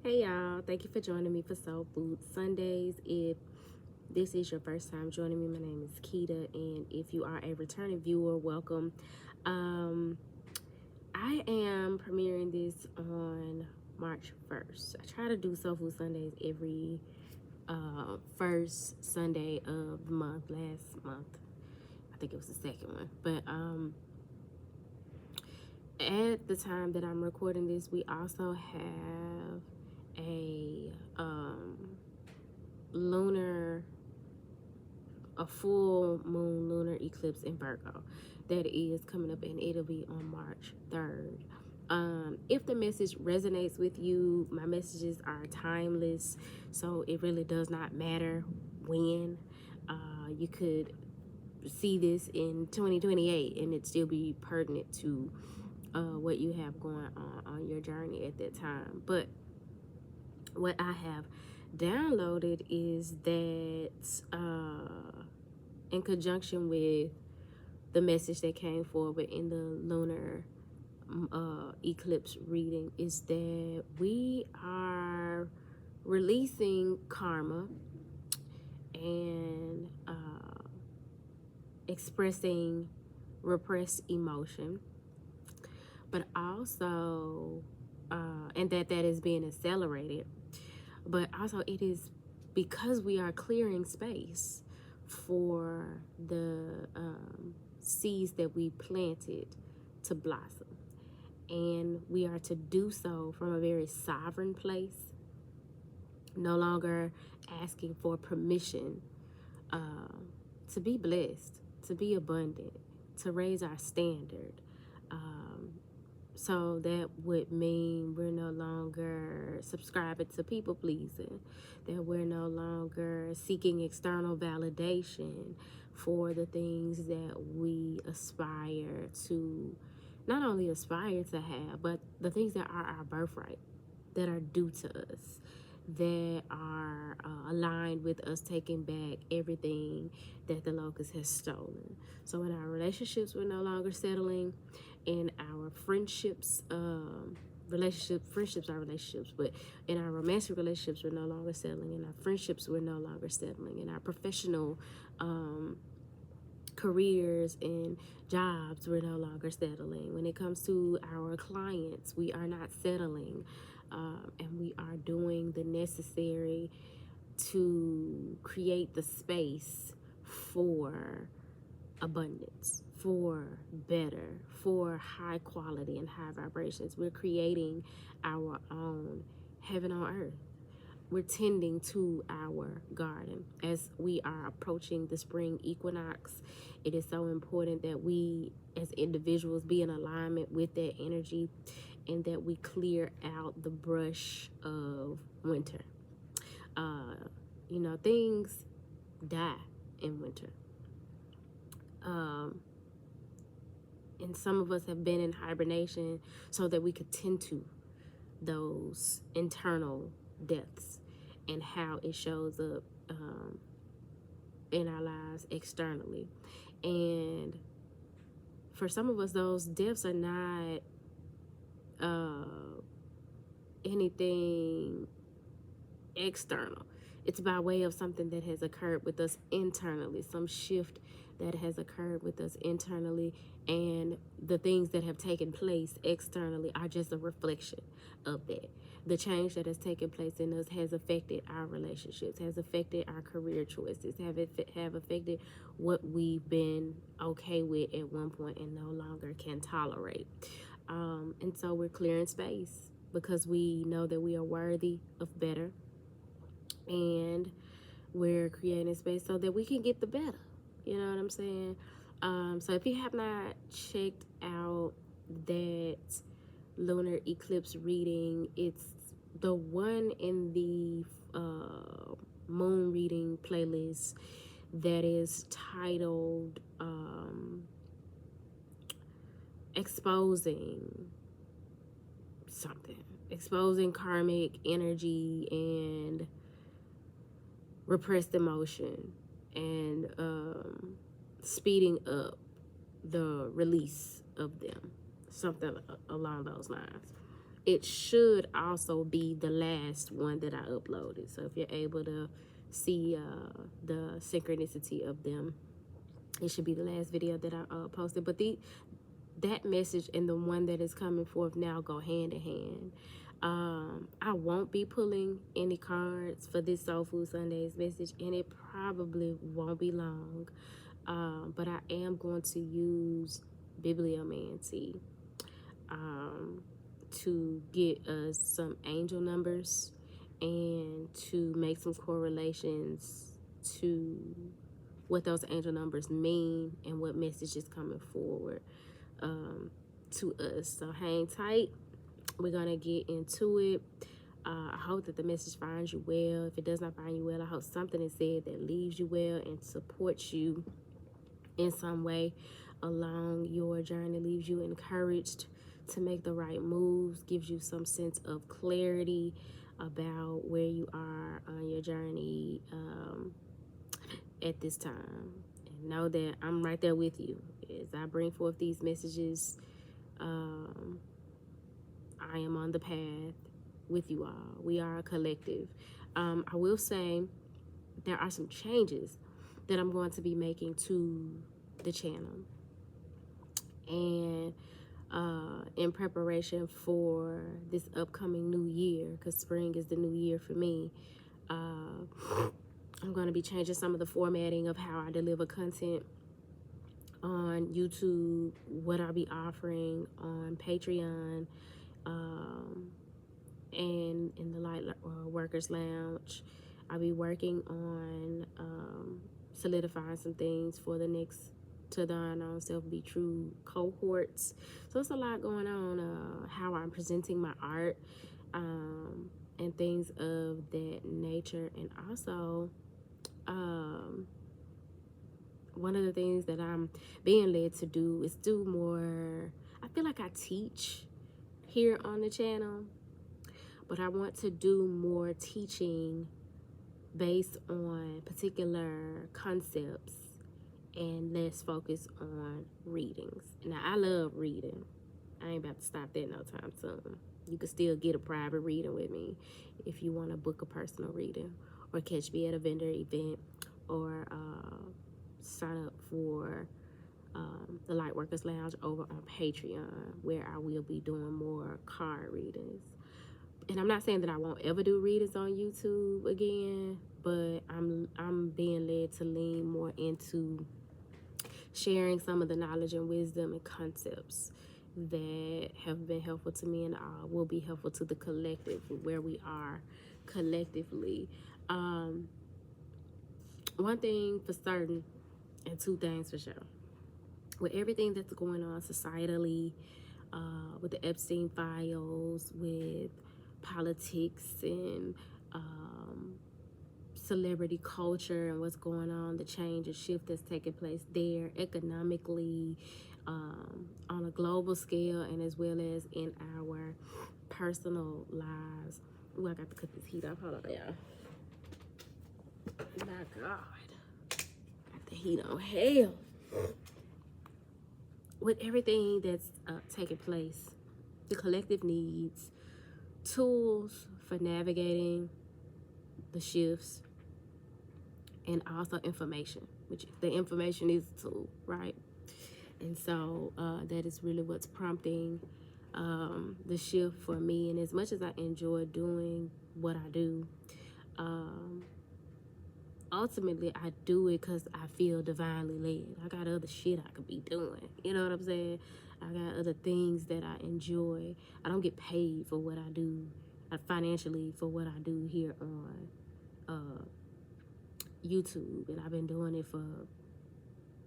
Hey y'all, thank you for joining me for Soul Food Sundays. If this is your first time joining me, my name is Keita, and if you are a returning viewer, welcome. I am premiering this on March 1st. I try to do Soul Food Sundays every first Sunday of the month. Last month, I think it was the second one, but at the time that I'm recording this, we also have a full moon lunar eclipse in Virgo that is coming up, and it'll be on March 3rd. If the message resonates with you, my messages are timeless, so it really does not matter when. You could see this in 2028 and it still be pertinent to what you have going on your journey at that time. But what I have downloaded is that in conjunction with the message that came forward in the lunar eclipse reading, is that we are releasing karma and expressing repressed emotion, but also and that is being accelerated, but also it is because we are clearing space for the seeds that we planted to blossom, and we are to do so from a very sovereign place, no longer asking for permission to be blessed, to be abundant, to raise our standard. So that would mean we're no longer subscribing to people pleasing, that we're no longer seeking external validation for the things that we aspire to, not only aspire to have, but the things that are our birthright, that are due to us, that are aligned with us taking back everything that the locust has stolen. So in our relationships, we're no longer settling. In our friendships, friendships are relationships, but in our romantic relationships, we're no longer settling. In our friendships, we're no longer settling. In our professional careers and jobs, we're no longer settling. When it comes to our clients, we are not settling, and we are doing the necessary to create the space for abundance, for better, for high quality and high vibrations. We're creating our own heaven on earth. We're tending to our garden. As we are approaching the spring equinox, it is so important that we as individuals be in alignment with that energy, and that we clear out the brush of winter. Things die in winter. And some of us have been in hibernation so that we could tend to those internal deaths and how it shows up in our lives externally. And for some of us, those deaths are not anything external. It's by way of something that has occurred with us internally, some shift that has occurred with us internally, and the things that have taken place externally are just a reflection of that. The change that has taken place in us has affected our relationships, has affected our career choices, have affected what we've been okay with at one point and no longer can tolerate. And so we're clearing space because we know that we are worthy of better, and we're creating space so that we can get the better. You know what I'm saying? So if you have not checked out that lunar eclipse reading, it's the one in the moon reading playlist that is titled exposing karmic energy and repressed emotion, and speeding up the release of them, something along those lines. it should also be the last one that I uploaded. So if you're able to see the synchronicity of them, it should be the last video that I posted. But that message and the one that is coming forth now go hand in hand. I won't be pulling any cards for this Soul Food Sundays message, and it probably won't be long. But I am going to use bibliomancy to get us some angel numbers and to make some correlations to what those angel numbers mean and what message is coming forward to us. So hang tight. We're going to get into it. I hope that the message finds you well. If it does not find you well, I hope something is said that leaves you well and supports you in some way along your journey, leaves you encouraged to make the right moves, gives you some sense of clarity about where you are on your journey at this time. And know that I'm right there with you as I bring forth these messages. I am on the path with you all. We are a collective. I will say there are some changes that I'm going to be making to the channel. And in preparation for this upcoming new year, because spring is the new year for me, I'm going to be changing some of the formatting of how I deliver content on YouTube, what I'll be offering on Patreon, and in the Light Workers Lounge. I'll be working on solidifying some things for the next To Thine Own Self Be True cohorts. So it's a lot going on, how I'm presenting my art, and things of that nature. And also, one of the things that I'm being led to do is do more. I feel like I teach here on the channel, but I want to do more teaching based on particular concepts and less focus on readings. Now, I love reading. I ain't about to stop that no time soon. You can still get a private reading with me if you want to book a personal reading, or catch me at a vendor event, or sign up for the Lightworkers Lounge over on Patreon, where I will be doing more card readings. And I'm not saying that I won't ever do readings on YouTube again, but I'm being led to lean more into sharing some of the knowledge and wisdom and concepts that have been helpful to me and will be helpful to the collective, where we are collectively. One thing for certain, and two things for sure. With everything that's going on societally, with the Epstein files, with politics and celebrity culture and what's going on, the change and shift that's taking place there economically, on a global scale, and as well as in our personal lives. Ooh, I got to cut this heat off. Hold on, y'all. My God. Got the heat on. Hell. With everything that's taking place, the collective needs tools for navigating the shifts, and also information, which the information is a tool, right? And so that is really what's prompting the shift for me. And as much as I enjoy doing what I do, ultimately I do it because I feel divinely led. I got other shit I could be doing. You know what I'm saying? I got other things that I enjoy. I don't get paid for what I do, financially, for what I do here on YouTube. And I've been doing it for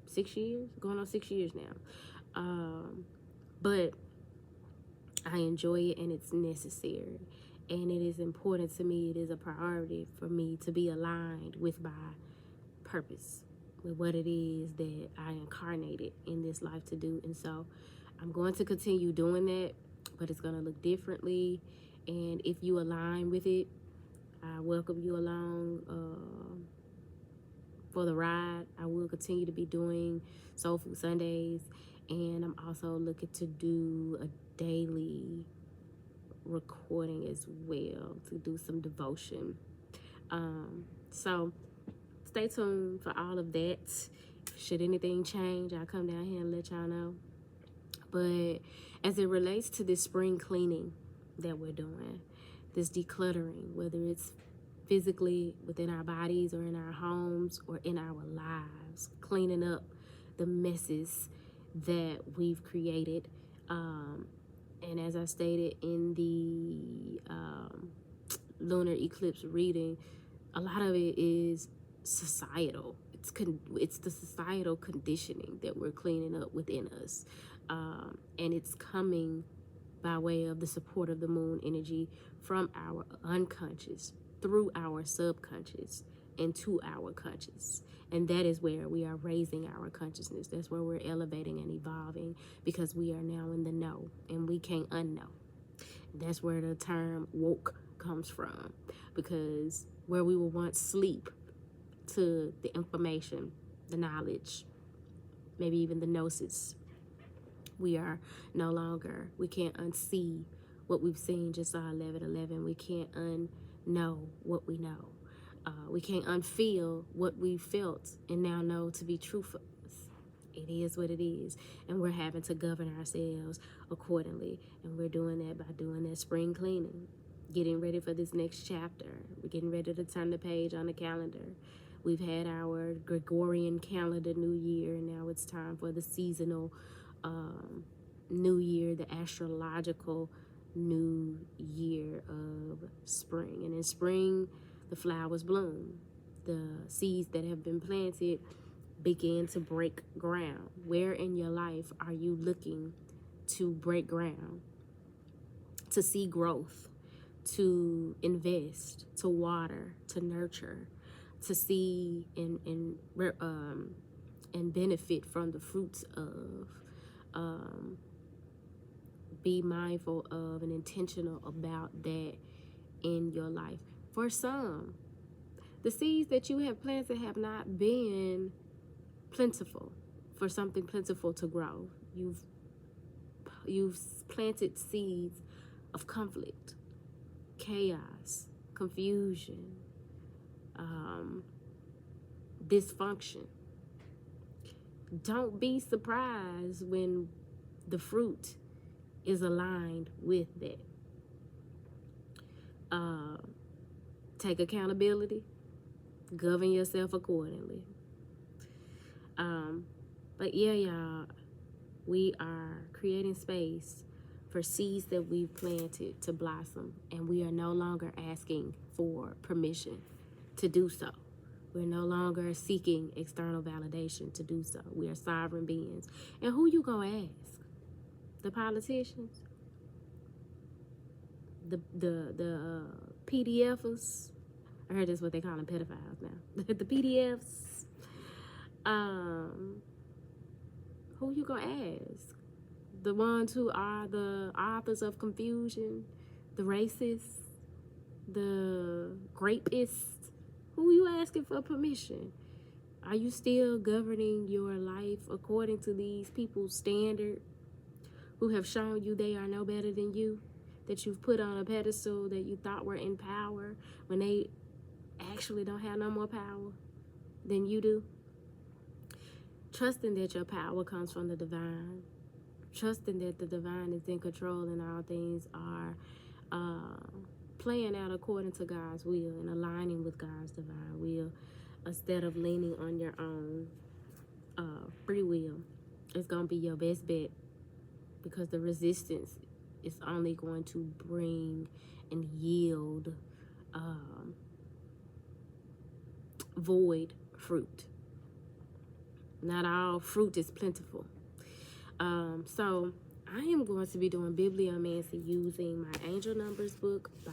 6 years, going on 6 years now. But I enjoy it, and it's necessary. And it is important to me. It is a priority for me to be aligned with my purpose, with what it is that I incarnated in this life to do. And so I'm going to continue doing that, but it's going to look differently. And if you align with it, I welcome you along for the ride. I will continue to be doing Soul Food Sundays, and I'm also looking to do a daily recording as well to do some devotion. So stay tuned for all of that. Should anything change, I'll come down here and let y'all know. But as it relates to this spring cleaning that we're doing, this decluttering, whether it's physically within our bodies or in our homes or in our lives, cleaning up the messes that we've created. And as I stated in the lunar eclipse reading, a lot of it is societal. It's the societal conditioning that we're cleaning up within us. And it's coming by way of the support of the moon energy from our unconscious, through our subconscious, and to our conscious. And that is where we are raising our consciousness. That's where we're elevating and evolving, because we are now in the know and we can't unknow. That's where the term woke comes from, because where we will once sleep to the information, the knowledge, maybe even the gnosis, we are no longer, we can't unsee what we've seen. Just saw 11:11. We can't unknow what we know. We can't unfeel what we felt and now know to be true for us. It is what it is. And we're having to govern ourselves accordingly. And we're doing that by doing that spring cleaning, getting ready for this next chapter. We're getting ready to turn the page on the calendar. We've had our Gregorian calendar New Year, and now it's time for the seasonal New Year, the astrological New Year of spring. And in spring, the flowers bloom. The seeds that have been planted begin to break ground. Where in your life are you looking to break ground, to see growth, to invest, to water, to nurture, to see and benefit from the fruits of? Be mindful of and intentional about that in your life. For some, the seeds that you have planted have not been plentiful for something plentiful to grow. You've planted seeds of conflict, chaos, confusion, dysfunction. Don't be surprised when the fruit is aligned with that. Take accountability, govern yourself accordingly. But yeah, y'all, we are creating space for seeds that we've planted to blossom, and we are no longer asking for permission to do so. We're no longer seeking external validation to do so. We are sovereign beings. And who you gonna ask? The politicians? The PDFers? I heard that's what they call them, pedophiles now. The PDFs. Who you gonna ask? The ones who are the authors of confusion, the racists, the rapists. Who you asking for permission? Are you still governing your life according to these people's standard, who have shown you they are no better than you, that you've put on a pedestal that you thought were in power when they actually don't have no more power than you do? Trusting that your power comes from the divine, trusting that the divine is in control and all things are playing out according to God's will and aligning with God's divine will, instead of leaning on your own free will. It's going to be your best bet, because the resistance is only going to bring and yield void fruit. Not all fruit is plentiful. So I am going to be doing bibliomancy using my Angel Numbers book by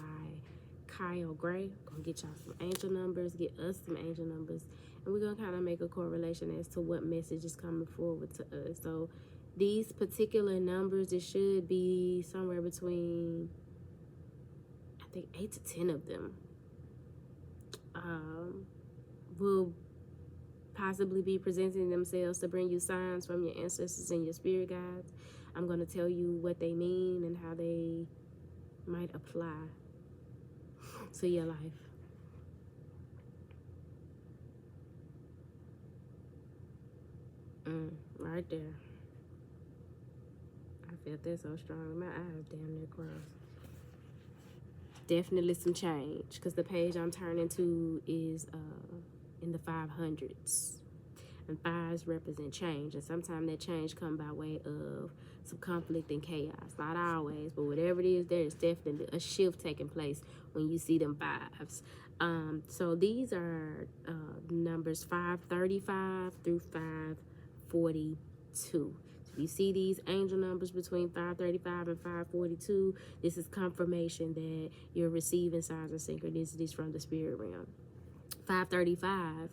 Kyle Gray. Gonna get y'all some angel numbers, get us some angel numbers, and we're gonna kind of make a correlation as to what message is coming forward to us. So these particular numbers, it should be somewhere between, I think, 8 to 10 of them. Will possibly be presenting themselves to bring you signs from your ancestors and your spirit guides. I'm going to tell you what they mean and how they might apply to your life. Right there. I felt that so strong. My eyes damn near crossed. Definitely some change, because the page I'm turning to is in the 500s. And fives represent change, and sometimes that change come by way of some conflict and chaos. Not always, but whatever it is, there is definitely a shift taking place when you see them fives. So these are numbers 535 through 542. You see these angel numbers between 535 and 542. This is confirmation that you're receiving signs and synchronicities from the spirit realm. 535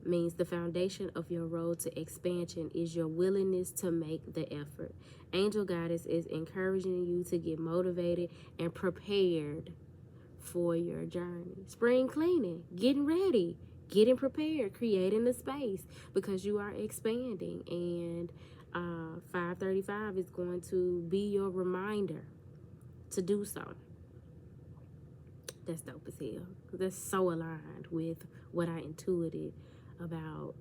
means the foundation of your road to expansion is your willingness to make the effort. Angel Goddess is encouraging you to get motivated and prepared for your journey. Spring cleaning, getting ready, getting prepared, creating the space, because you are expanding. And 535 is going to be your reminder to do so. That's dope as hell. That's so aligned with what I intuited about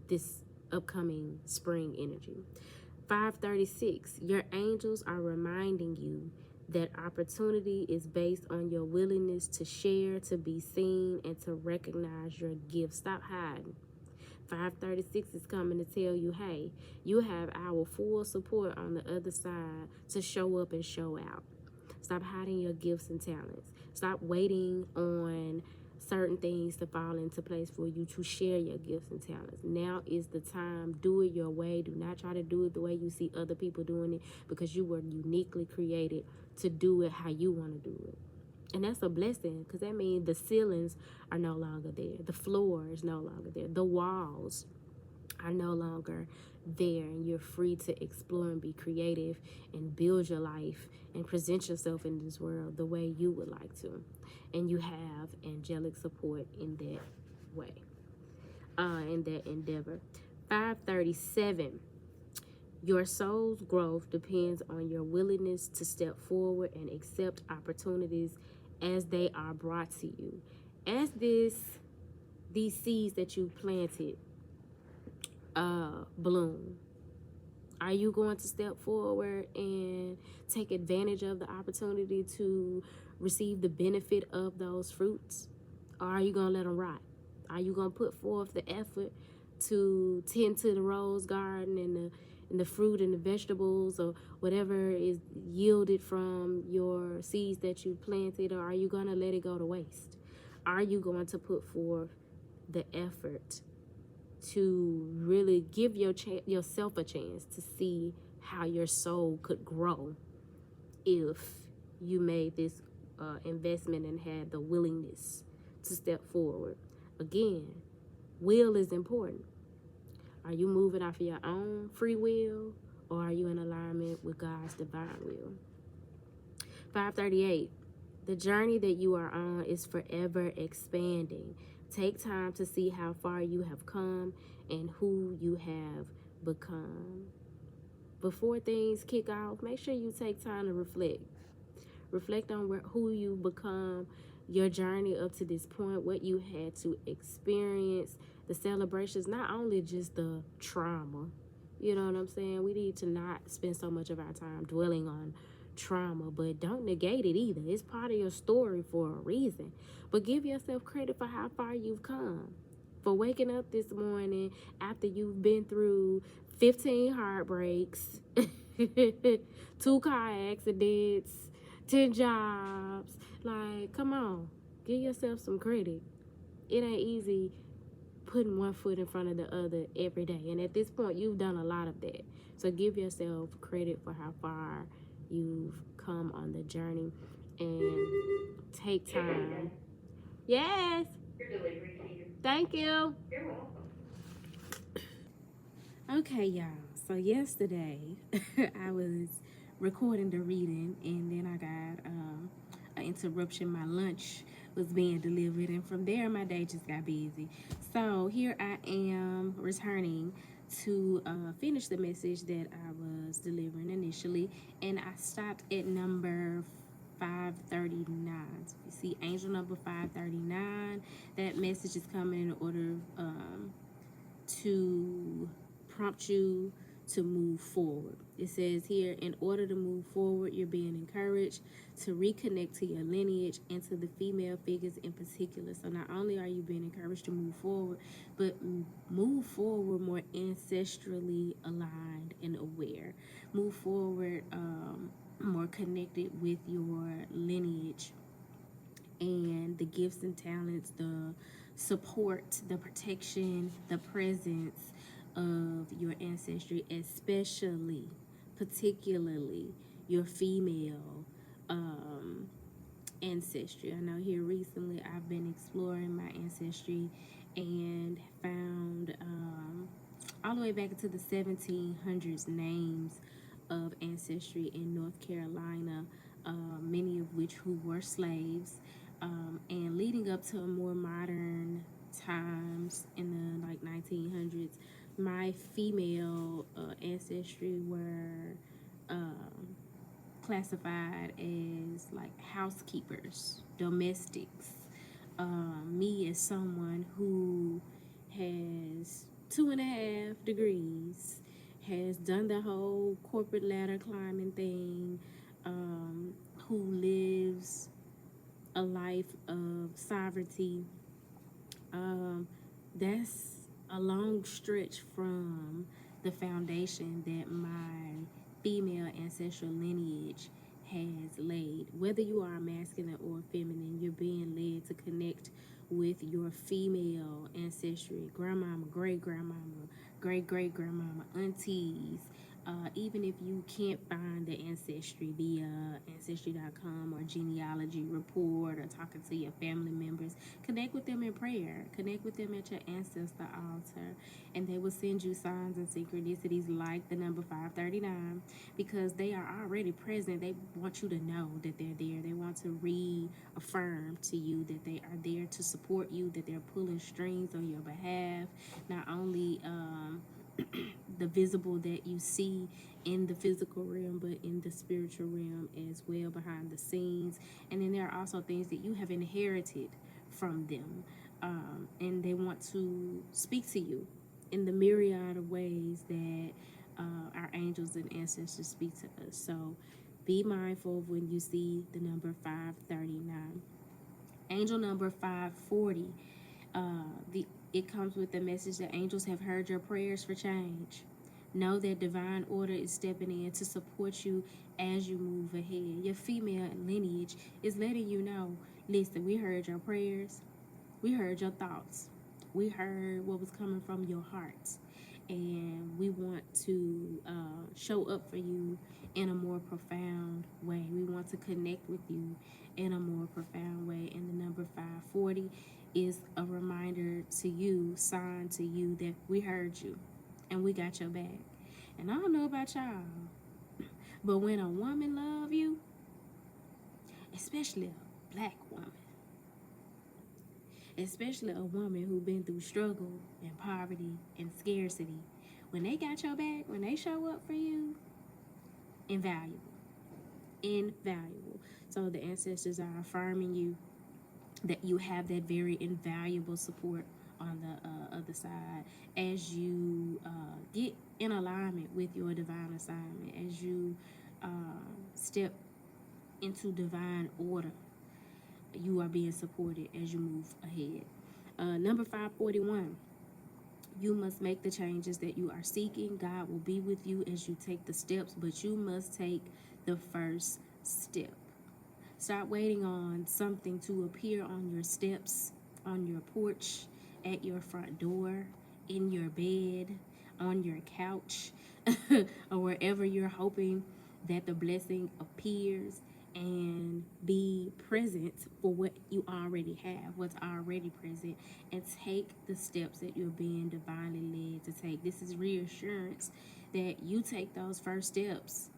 this upcoming spring energy. 536, your angels are reminding you that opportunity is based on your willingness to share, to be seen, and to recognize your gifts. Stop hiding. 536 is coming to tell you, hey, you have our full support on the other side to show up and show out. Stop hiding your gifts and talents. Stop waiting on certain things to fall into place for you to share your gifts and talents. Now is the time. Do it your way. Do not try to do it the way you see other people doing it, because you were uniquely created to do it how you want to do it. And that's a blessing, because that means the ceilings are no longer there. The floor is no longer there. The walls are no longer there, and you're free to explore and be creative and build your life and present yourself in this world the way you would like to. And you have angelic support in that way, in that endeavor. 537, your soul's growth depends on your willingness to step forward and accept opportunities as they are brought to you. As these seeds that you planted bloom, are you going to step forward and take advantage of the opportunity to receive the benefit of those fruits? Or are you going to let them rot? Are you going to put forth the effort to tend to the rose garden and the fruit and the vegetables or whatever is yielded from your seeds that you planted? Or are you going to let it go to waste? Are you going to put forth the effort to really give yourself a chance to see how your soul could grow if you made this investment and had the willingness to step forward? Again, will is important. Are you moving off of your own free will, or are you in alignment with God's divine will? 538, the journey that you are on is forever expanding. Take time to see how far you have come and who you have become. Before things kick off, make sure you take time to reflect. Reflect on who you've become, your journey up to this point, what you had to experience, the celebrations, not only just the trauma. You know what I'm saying? We need to not spend so much of our time dwelling on trauma, but don't negate it either. It's part of your story for a reason. But give yourself credit for how far you've come. For waking up this morning after you've been through 15 heartbreaks, 2 car accidents, 10 jobs. Like, come on, give yourself some credit. It ain't easy putting one foot in front of the other every day. And at this point, you've done a lot of that. So give yourself credit for how far you've come on the journey, and take time. Yes. Your delivery to you. Thank you. You're welcome. Okay, y'all. So yesterday, I was recording the reading, and then I got an interruption. My lunch was being delivered, and from there, my day just got busy. So here I am returning to finish the message that I was delivering initially, and I stopped at number 539. So you see angel number 539. That message is coming in order to prompt you to move forward. It says here, in order to move forward, you're being encouraged to reconnect to your lineage and to the female figures in particular. So not only are you being encouraged to move forward, but move forward more ancestrally aligned and aware. Move forward more connected with your lineage and the gifts and talents, the support, the protection, the presence of your ancestry, especially, particularly your female ancestry. I know here recently I've been exploring my ancestry and found all the way back into the 1700s names of ancestry in North Carolina, many of which who were slaves, and leading up to more modern times in the like 1900s, my female ancestry were classified as like housekeepers, domestics. Me as someone who has 2.5 degrees, has done the whole corporate ladder climbing thing, who lives a life of sovereignty. That's a long stretch from the foundation that my female ancestral lineage has laid. Whether you are masculine or feminine, you're being led to connect with your female ancestry, grandmama, great grandmama, great great grandmama, aunties. Even if you can't find the ancestry via ancestry.com or genealogy report or talking to your family members, connect with them in prayer. Connect with them at your ancestor altar, and they will send you signs and synchronicities like the number 539, because they are already present. They want you to know that they're there. They want to reaffirm to you that they are there to support you, that they're pulling strings on your behalf. Not only the visible that you see in the physical realm, but in the spiritual realm as well, behind the scenes. And then there are also things that you have inherited from them, and they want to speak to you in the myriad of ways that our angels and ancestors speak to us. So be mindful of when you see the number 539. Angel number 540, the it comes with the message that angels have heard your prayers for change. Know that divine order is stepping in to support you as you move ahead. Your female lineage is letting you know, listen, we heard your prayers, we heard your thoughts, we heard what was coming from your heart, and we want to show up for you in a more profound way. We want to connect with you in a more profound way. And the number 540 is a reminder to you, sign to you that we heard you and we got your back. And I don't know about y'all, but when a woman love you, especially a black woman, especially a woman who been through struggle and poverty and scarcity, when they got your back, when they show up for you, invaluable. Invaluable. So the ancestors are affirming you that you have that very invaluable support on the other side as you get in alignment with your divine assignment, as you step into divine order. You are being supported as you move ahead. Number 541, you must make the changes that you are seeking. God will be with you as you take the steps, but you must take the first step. Stop waiting on something to appear on your steps, on your porch, at your front door, in your bed, on your couch, or wherever you're hoping that the blessing appears, and be present for what you already have, what's already present, and take the steps that you're being divinely led to take. This is reassurance that you take those first steps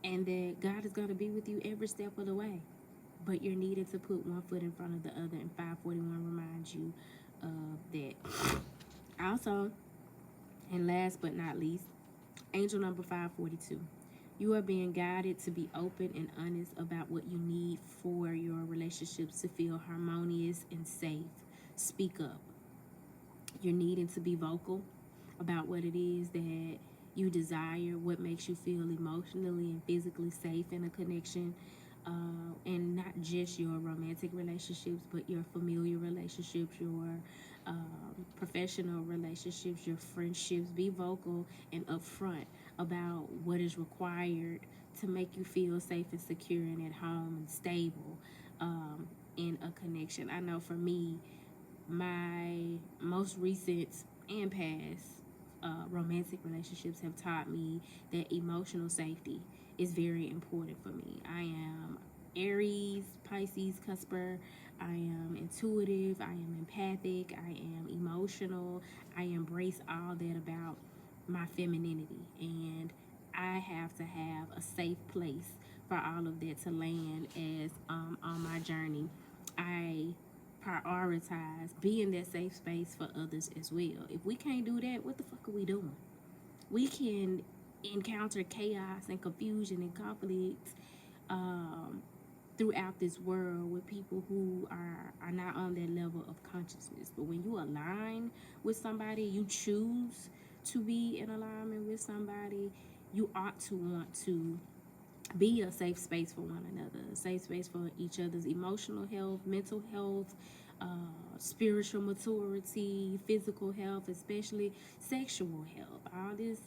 and that God is going to be with you every step of the way. But you're needed to put one foot in front of the other, and 541 reminds you of that. Also, And last but not least, angel number 542. You are being guided to be open and honest about what you need for your relationships to feel harmonious and safe. Speak up. You're needing to be vocal about what it is that you desire, what makes you feel emotionally and physically safe in a connection, and not just your romantic relationships, but your familiar relationships, your professional relationships, your friendships. Be vocal and upfront about what is required to make you feel safe and secure and at home and stable in a connection. I know for me, my most recent and past romantic relationships have taught me that emotional safety is very important for me. I am Aries, Pisces, Cusper. I am intuitive. I am empathic. I am emotional. I embrace all that about my femininity. And I have to have a safe place for all of that to land as on my journey. I prioritize being that safe space for others as well. If we can't do that, what the fuck are we doing? We can encounter chaos and confusion and conflict um, throughout this world with people who are not on that level of consciousness. But when you align with somebody, you choose to be in alignment with somebody, you ought to want to be a safe space for one another, a safe space for each other's emotional health, mental health, uh, spiritual maturity, physical health, especially sexual health. All this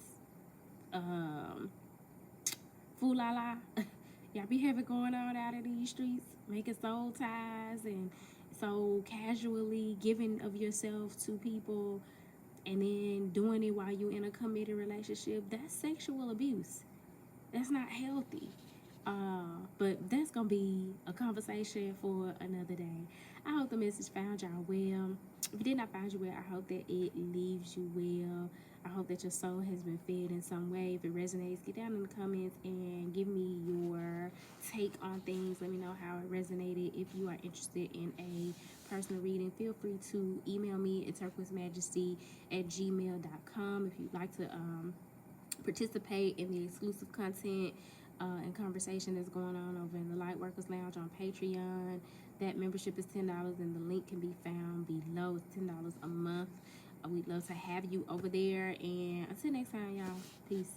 um, fool la la y'all be having going on out in these streets, making soul ties and so casually giving of yourself to people and then doing it while you're in a committed relationship. That's sexual abuse. That's not healthy. But that's gonna be a conversation for another day. I hope the message found y'all well. If it did not find you well, I hope that it leaves you well. I hope that your soul has been fed in some way. If it resonates, get down in the comments and give me your take on things. Let me know how it resonated. If you are interested in a personal reading, feel free to email me at turquoisemajesty@gmail.com. If you'd like to participate in the exclusive content and conversation that's going on over in the Lightworkers Lounge on Patreon. That membership is $10 and the link can be found below. It's $10 a month. We'd love to have you over there. And until next time, y'all, peace.